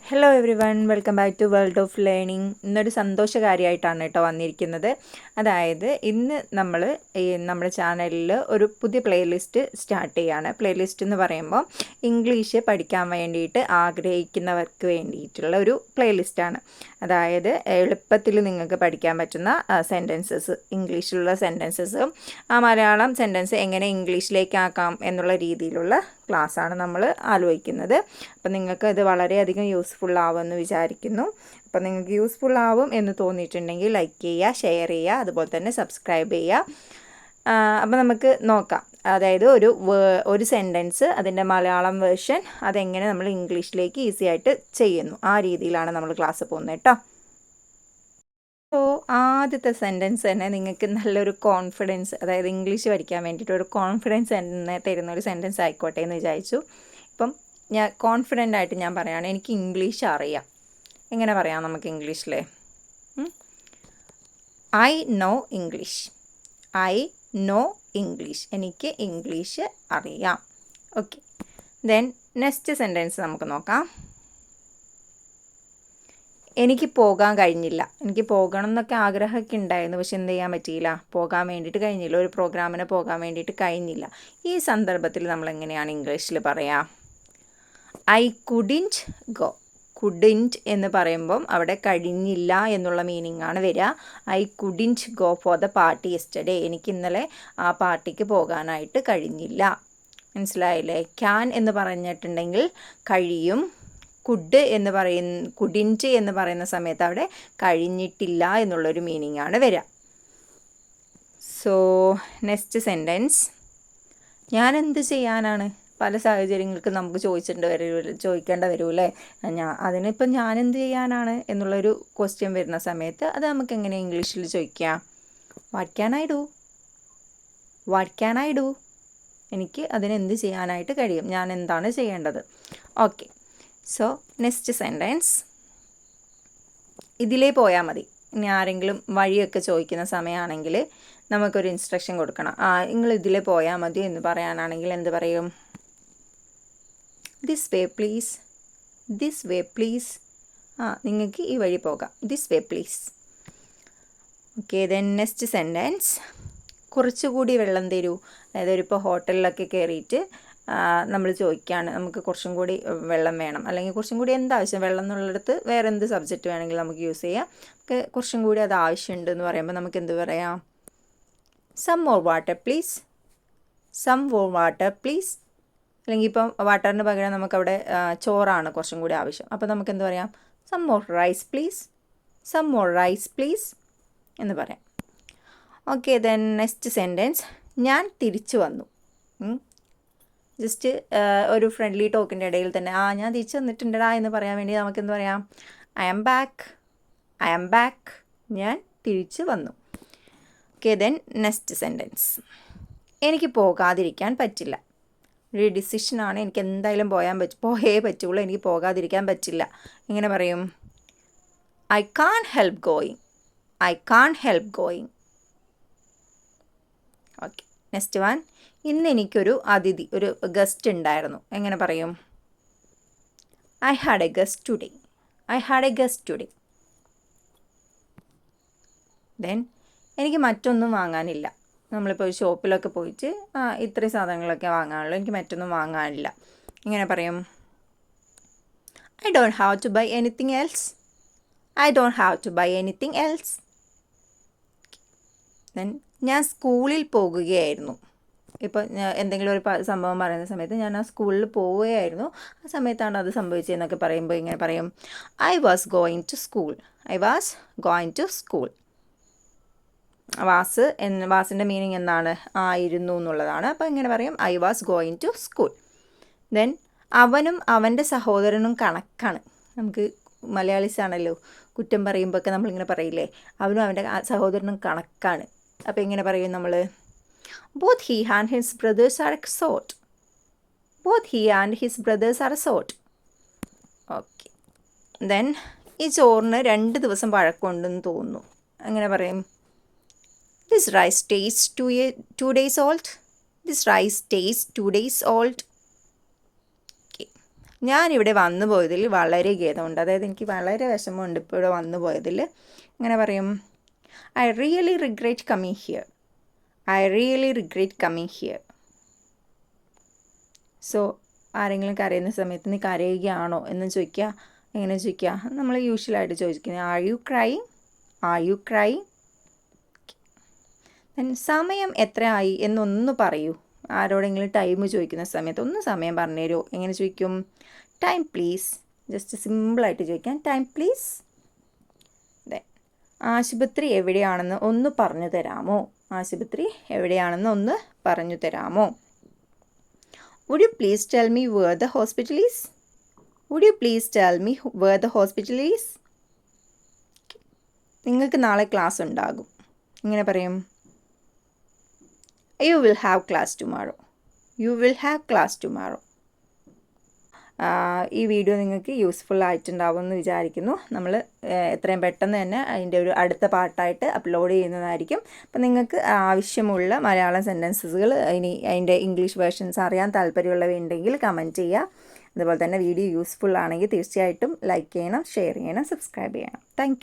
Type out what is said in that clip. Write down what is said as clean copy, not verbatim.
Hello everyone, welcome back to world of learning. ഇന്നൊരു സന്തോഷകാരിയായിട്ടാണ് കേട്ടോ വന്നിരിക്കുന്നത്. അതായത് ഇന്ന് നമ്മൾ നമ്മുടെ ചാനലിൽ ഒരു പുതിയ പ്ലേലിസ്റ്റ് സ്റ്റാർട്ട് ചെയ്യുകയാണ്. പ്ലേലിസ്റ്റ് എന്ന് പറയുമ്പോൾ ഇംഗ്ലീഷ് പഠിക്കാൻ വേണ്ടിയിട്ട് ആഗ്രഹിക്കുന്നവർക്ക് വേണ്ടിയിട്ടുള്ള ഒരു പ്ലേലിസ്റ്റാണ്. അതായത് എളുപ്പത്തിൽ നിങ്ങൾക്ക് പഠിക്കാൻ പറ്റുന്ന സെൻറ്റൻസസ്, ഇംഗ്ലീഷിലുള്ള സെൻറ്റൻസസും മലയാളം സെൻറ്റൻസ് എങ്ങനെ ഇംഗ്ലീഷിലേക്ക് ആക്കാം എന്നുള്ള രീതിയിലുള്ള ക്ലാസ്സാണ് നമ്മൾ ആലോചിക്കുന്നത്. അപ്പം നിങ്ങൾക്ക് ഇത് വളരെയധികം യൂസ്ഫുൾ ആവുമെന്ന് വിചാരിക്കുന്നു. അപ്പോൾ നിങ്ങൾക്ക് യൂസ്ഫുൾ ആവും എന്ന് തോന്നിയിട്ടുണ്ടെങ്കിൽ ലൈക്ക് ചെയ്യുക, ഷെയർ ചെയ്യുക, അതുപോലെ തന്നെ സബ്സ്ക്രൈബ് ചെയ്യുക. അപ്പോൾ നമുക്ക് നോക്കാം. അതായത് ഒരു സെൻറ്റൻസ് അതിൻ്റെ മലയാളം വേർഷൻ അതെങ്ങനെ നമ്മൾ ഇംഗ്ലീഷിലേക്ക് ഈസി ആയിട്ട് ചെയ്യുന്നു, ആ രീതിയിലാണ് നമ്മൾ ക്ലാസ് പോകുന്നത് കേട്ടോ. ആദ്യത്തെ സെൻറ്റൻസ് തന്നെ നിങ്ങൾക്ക് നല്ലൊരു കോൺഫിഡൻസ്, അതായത് ഇംഗ്ലീഷ് പഠിക്കാൻ വേണ്ടിയിട്ട് ഒരു കോൺഫിഡൻസ് തരുന്ന ഒരു സെൻറ്റൻസ് ആയിക്കോട്ടെ എന്ന് വിചാരിച്ചു. ഇപ്പം ഞാൻ കോൺഫിഡൻ്റ് ആയിട്ട് ഞാൻ പറയുകയാണ്, എനിക്ക് ഇംഗ്ലീഷ് അറിയാം. എങ്ങനെ പറയാം നമുക്ക് ഇംഗ്ലീഷിൽ? I know English. I know English. എനിക്ക് ഇംഗ്ലീഷ് അറിയാം. ഓക്കെ, ദെൻ നെക്സ്റ്റ് സെൻറ്റൻസ് നമുക്ക് നോക്കാം. എനിക്ക് പോകാൻ കഴിഞ്ഞില്ല. എനിക്ക് പോകണം എന്നൊക്കെ ആഗ്രഹമൊക്കെ ഉണ്ടായിരുന്നു, പക്ഷെ എന്ത് ചെയ്യാൻ പറ്റിയില്ല, പോകാൻ വേണ്ടിയിട്ട് കഴിഞ്ഞില്ല. ഒരു പ്രോഗ്രാമിന് പോകാൻ വേണ്ടിയിട്ട് കഴിഞ്ഞില്ല. ഈ സന്ദർഭത്തിൽ നമ്മൾ എങ്ങനെയാണ് ഇംഗ്ലീഷിൽ പറയുക? I couldn't go. കുഡിൻറ്റ് എന്ന് പറയുമ്പം അവിടെ കഴിഞ്ഞില്ല എന്നുള്ള മീനിങ് ആണ് വരിക. I couldn't go for the party yesterday. എനിക്ക് ഇന്നലെ ആ പാർട്ടിക്ക് പോകാനായിട്ട് കഴിഞ്ഞില്ല. മനസ്സിലായില്ലേ? ക്യാൻ എന്ന് പറഞ്ഞിട്ടുണ്ടെങ്കിൽ കഴിയും. കുഡിൻറ്റ് എന്ന് പറയുന്ന സമയത്ത് അവിടെ കഴിഞ്ഞിട്ടില്ല എന്നുള്ളൊരു മീനിങ് ആണ് വരിക. സോ നെക്സ്റ്റ് സെൻറ്റൻസ്, ഞാൻ എന്ത് ചെയ്യാനാണ്? പല സാഹചര്യങ്ങൾക്ക് നമുക്ക് ചോദിക്കേണ്ട വരൂല്ലേ. അതിനിപ്പം ഞാൻ എന്ത് ചെയ്യാനാണ് എന്നുള്ളൊരു ക്വസ്റ്റ്യൻ വരുന്ന സമയത്ത് അത് നമുക്ക് എങ്ങനെ ഇംഗ്ലീഷിൽ ചോദിക്കാം? What can I do? What can I do? എനിക്ക് അതിനെന്ത് ചെയ്യാനായിട്ട് കഴിയും? ഞാൻ എന്താണ് ചെയ്യേണ്ടത്? ഓക്കെ, സോ നെക്സ്റ്റ് സെൻറ്റൻസ്, ഇതിലേ പോയാൽ മതി. ഇനി ആരെങ്കിലും വഴിയൊക്കെ ചോദിക്കുന്ന സമയമാണെങ്കിൽ നമുക്കൊരു ഇൻസ്ട്രക്ഷൻ കൊടുക്കണം. നിങ്ങൾ ഇതിലേ പോയാൽ മതി എന്ന് പറയാനാണെങ്കിൽ എന്ത് പറയും? This way please. This way please. നിങ്ങൾക്ക് ഈ വഴി പോകാം. This way please. Okay, then next sentence, കുറച്ചുകൂടി വെള്ളം തരൂ. അതായത് ഇപ്പോൾ ഹോട്ടലിലൊക്കെ കയറിയിട്ട് നമ്മൾ ചോദിക്കുകയാണ്, നമുക്ക് കുറച്ചും കൂടി വെള്ളം വേണം, അല്ലെങ്കിൽ കുറച്ചും കൂടി എന്താവശ്യം, വെള്ളം എന്നുള്ളിടത്ത് വേറെ എന്ത് സബ്ജക്റ്റ് വേണമെങ്കിലും നമുക്ക് യൂസ് ചെയ്യാം. നമുക്ക് കുറച്ചും കൂടി അത് ആവശ്യമുണ്ട് എന്ന് പറയുമ്പോൾ നമുക്ക് എന്ത് പറയാം? Some more water please. Some more water please. അല്ലെങ്കിൽ ഇപ്പം വാട്ടറിന് പകരം നമുക്കവിടെ ചോറാണ് കുറച്ചും കൂടി ആവശ്യം, അപ്പോൾ നമുക്ക് എന്ത് പറയാം? Some more rice please. Some more rice please എന്ന് പറയാം. ഓക്കെ, ദെൻ നെക്സ്റ്റ് സെൻറ്റൻസ്, ഞാൻ തിരിച്ചു വന്നു. ജസ്റ്റ് ഒരു ഫ്രണ്ട്ലി ടോക്കിൻ്റെ ഇടയിൽ തന്നെ ഞാൻ തിരിച്ചു വന്നിട്ടുണ്ടടാ എന്ന് പറയാൻ വേണ്ടി നമുക്ക് എന്ത് പറയാം? I am back. I am back. ഞാൻ തിരിച്ചു വന്നു. ഓക്കെ, ദെൻ നെക്സ്റ്റ് സെൻറ്റൻസ്, എനിക്ക് പോകാതിരിക്കാൻ പറ്റില്ല. ഒരു ഡിസിഷനാണ്, എനിക്ക് എന്തായാലും പോയേ പറ്റുള്ളൂ, എനിക്ക് പോകാതിരിക്കാൻ പറ്റില്ല. എങ്ങനെ പറയും? I can't help going. I can't help going. Okay, next one, ഇന്ന് എനിക്കൊരു അതിഥി, ഒരു ഗസ്റ്റ് ഉണ്ടായിരുന്നു. എങ്ങനെ പറയും? I had A guest today. I had A guest today. Then എനിക്ക് മറ്റൊന്നും വാങ്ങാനില്ല. നമ്മളിപ്പോൾ ഒരു ഷോപ്പിലൊക്കെ പോയിട്ട് ഇത്രയും സാധനങ്ങളൊക്കെ വാങ്ങാനുള്ളൂ, എനിക്ക് മറ്റൊന്നും വാങ്ങാനില്ല. ഇങ്ങനെ പറയും? I don't have to buy anything else. I don't have to buy anything else. Then ഞാൻ സ്കൂളിൽ പോകുകയായിരുന്നു. ഇപ്പോൾ എന്തെങ്കിലും ഒരു സംഭവം പറയുന്ന സമയത്ത് ഞാൻ ആ സ്കൂളിൽ പോവുകയായിരുന്നു, ആ സമയത്താണ് അത് സംഭവിച്ചതെന്നൊക്കെ പറയുമ്പോൾ ഇങ്ങനെ പറയും? I was going to school. I was going to school. വാസിൻ്റെ മീനിങ് എന്താണ്? ആയിരുന്നു എന്നുള്ളതാണ്. അപ്പോൾ ഇങ്ങനെ പറയും? I was going to school. Then അവനും അവൻ്റെ സഹോദരനും കണക്കാണ്. നമുക്ക് മലയാളീസ് ആണല്ലോ, കുറ്റം പറയുമ്പോൾ ഒക്കെ നമ്മളിങ്ങനെ പറയില്ലേ, അവനും അവൻ്റെ സഹോദരനും കണക്കാണ്. അപ്പോൾ ഇങ്ങനെ പറയും നമ്മൾ? Both he and his brothers are a sort. Both he and his brothers are a sort. Okay, then ഈ ചോറിന് 2 ദിവസം പഴക്കമുണ്ടെന്ന് തോന്നുന്നു. അങ്ങനെ പറയും? This rice taste 2 days old. This rice taste 2 days old. Okay, ഞാനിവിടെ വന്നു പോയതിൽ വളരെ ഖേദമുണ്ട്. അതായത് എനിക്ക് വളരെ വിഷമമുണ്ട് ഇപ്പോൾ ഇവിടെ വന്നു പോയതിൽ. അങ്ങനെ പറയും, I really regret coming here. I really regret coming here. So ആരെങ്കിലും കരയുന്ന സമയത്ത് നീ കരയുകയാണോ എന്ന് ചോദിക്കുക. എങ്ങനെ ചോദിക്കുക? നമ്മൾ യൂഷ്വലായിട്ട് ചോദിക്കുന്നത് are you crying, are you crying. സമയം എത്രയായി എന്നൊന്ന് പറയൂ. ആരോടെങ്കിലും ടൈം ചോദിക്കുന്ന സമയത്ത് ഒന്ന് സമയം പറഞ്ഞു തരുമോ? എങ്ങനെ ചോദിക്കും? Time please. ജസ്റ്റ് സിമ്പിളായിട്ട് ചോദിക്കാം, ടൈം പ്ലീസ്. ആശുപത്രി എവിടെയാണെന്ന് ഒന്ന് പറഞ്ഞു തരാമോ? ആശുപത്രി എവിടെയാണെന്ന് ഒന്ന് പറഞ്ഞു തരാമോ? Would you please tell me where the hospital is? Would you please tell me where the hospital is? നിങ്ങൾക്ക് നാളെ ക്ലാസ് ഉണ്ടാകും. ഇങ്ങനെ പറയും, You will have class tomorrow. You will have class tomorrow. ഈ വീഡിയോ നിങ്ങൾക്ക് യൂസ്ഫുൾ ആയിട്ടുണ്ടാവുമെന്ന് വിചാരിക്കുന്നു. നമ്മൾ എത്രയും പെട്ടെന്ന് തന്നെ അതിൻ്റെ ഒരു അടുത്ത പാർട്ടായിട്ട് അപ്ലോഡ് ചെയ്യുന്നതായിരിക്കും. അപ്പം നിങ്ങൾക്ക് ആവശ്യമുള്ള മലയാളം സെൻറ്റൻസസുകൾ ഇനി അതിൻ്റെ ഇംഗ്ലീഷ് വേർഷൻസ് അറിയാൻ താല്പര്യമുള്ളവയുണ്ടെങ്കിൽ കമൻറ്റ് ചെയ്യുക. അതുപോലെ തന്നെ വീഡിയോ യൂസ്ഫുൾ ആണെങ്കിൽ തീർച്ചയായിട്ടും ലൈക്ക് ചെയ്യണം, ഷെയർ ചെയ്യണം, സബ്സ്ക്രൈബ് ചെയ്യണം. താങ്ക്